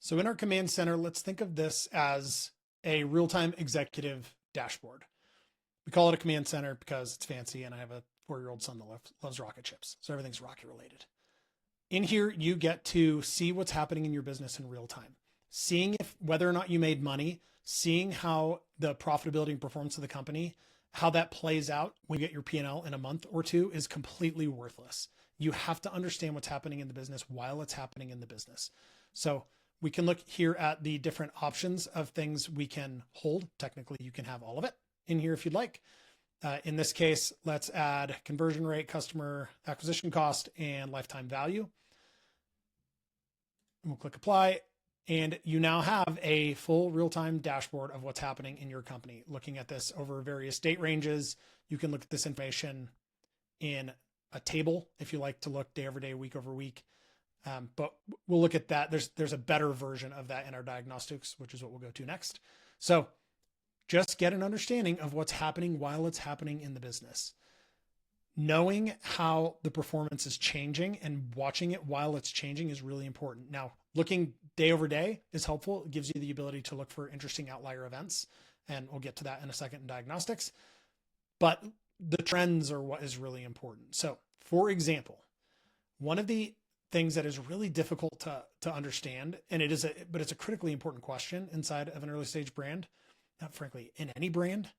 So in our command center, let's think of this as a real-time executive dashboard. We call it a command center because it's fancy, and I have a 4-year-old son that loves rocket ships. So everything's rocket related. In here, you get to see what's happening in your business in real time, seeing whether or not you made money, seeing how the profitability and performance of the company, how that plays out when you get your P&L in a month or two is completely worthless. You have to understand what's happening in the business while it's happening in the business. So we can look here at the different options of things we can hold. Technically, you can have all of it in here if you'd like. In this case, let's add conversion rate, customer acquisition cost, and lifetime value. And we'll click apply. And you now have a full real-time dashboard of what's happening in your company. Looking at this over various date ranges, you can look at this information in a table if you like to look day over day, week over week. But we'll look at that. There's a better version of that in our diagnostics, which is what we'll go to next. So just get an understanding of what's happening while it's happening in the business. Knowing how the performance is changing and watching it while it's changing is really important. Now, looking day over day is helpful. It gives you the ability to look for interesting outlier events, and we'll get to that in a second in diagnostics. But the trends are what is really important. So, for example, one of the things that is really difficult to understand, and it's a critically important question inside of an early stage brand, not frankly in any brand,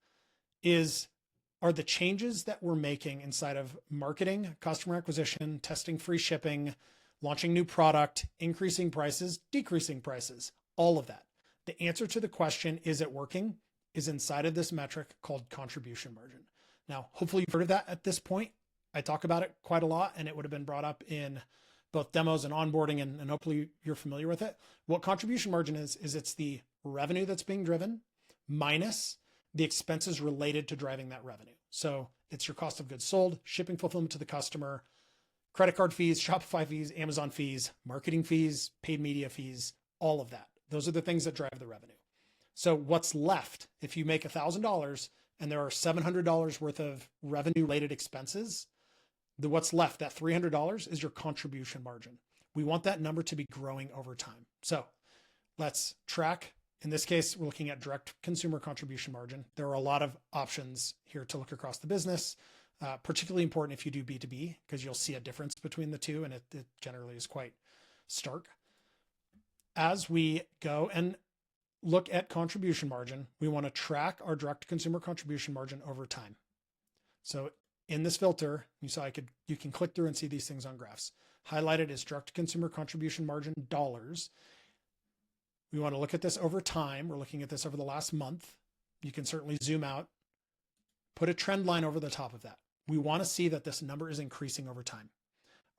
are the changes that we're making inside of marketing, customer acquisition, testing free shipping, launching new product, increasing prices, decreasing prices, all of that. The answer to the question, is it working, is inside of this metric called contribution margin. Now, hopefully you've heard of that at this point. I talk about it quite a lot, and it would have been brought up in both demos and onboarding, and hopefully you're familiar with it. What contribution margin is it's the revenue that's being driven minus the expenses related to driving that revenue. So it's your cost of goods sold, shipping fulfillment to the customer, credit card fees, Shopify fees, Amazon fees, marketing fees, paid media fees, all of that. Those are the things that drive the revenue. So what's left, if you make $1,000 and there are $700 worth of revenue related expenses, what's left, that $300 is your contribution margin. We want that number to be growing over time. So let's track. In this case, we're looking at direct consumer contribution margin. There are a lot of options here to look across the business, particularly important if you do B2B, because you'll see a difference between the two, and it generally is quite stark. As we go and look at contribution margin, we want to track our direct consumer contribution margin over time. So in this filter, you saw you can click through and see these things on graphs. Highlighted is direct consumer contribution margin dollars. We want to look at this over time. We're looking at this over the last month. You can certainly zoom out, put a trend line over the top of that. We want to see that this number is increasing over time.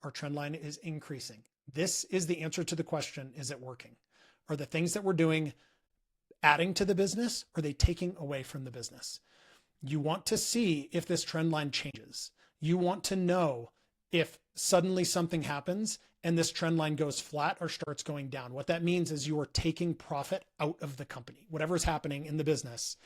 Our trend line is increasing. This is the answer to the question, is it working? Are the things that we're doing adding to the business? Or are they taking away from the business? You want to see if this trend line changes. You want to know if suddenly something happens and this trend line goes flat or starts going down. What that means is you are taking profit out of the company. Whatever is happening in the business,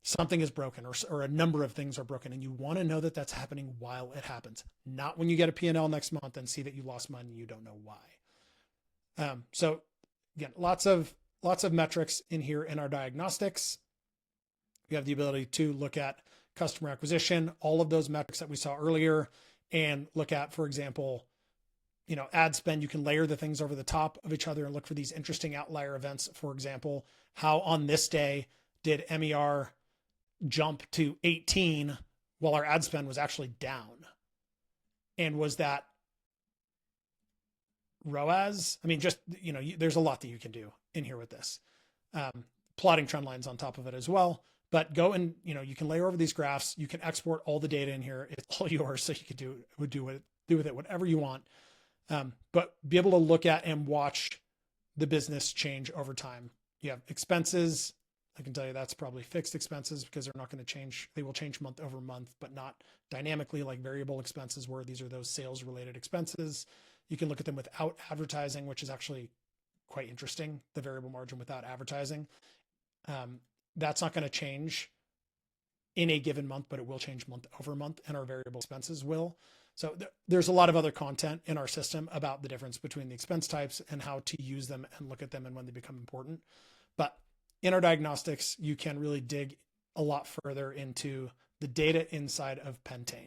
something is broken, or a number of things are broken, and you want to know that that's happening while it happens, not when you get a P&L next month and see that you lost money and you don't know why. So again, lots of metrics in here in our diagnostics. We have the ability to look at customer acquisition, all of those metrics that we saw earlier, and look at, for example, ad spend. You can layer the things over the top of each other and look for these interesting outlier events. For example, how on this day did MER jump to 18 while our ad spend was actually down? And was that ROAS? I mean, just, there's a lot that you can do in here with this. Plotting trend lines on top of it as well. But go and, you can layer over these graphs. You can export all the data in here. It's all yours. So you could do with it whatever you want. But be able to look at and watch the business change over time. You have expenses. I can tell you that's probably fixed expenses because they're not going to change. They will change month over month, but not dynamically like variable expenses where these are those sales related expenses. You can look at them without advertising, which is actually quite interesting. The variable margin without advertising. That's not going to change in a given month, but it will change month over month, and our variable expenses will. So there's a lot of other content in our system about the difference between the expense types and how to use them and look at them and when they become important. But in our diagnostics, you can really dig a lot further into the data inside of Pentane.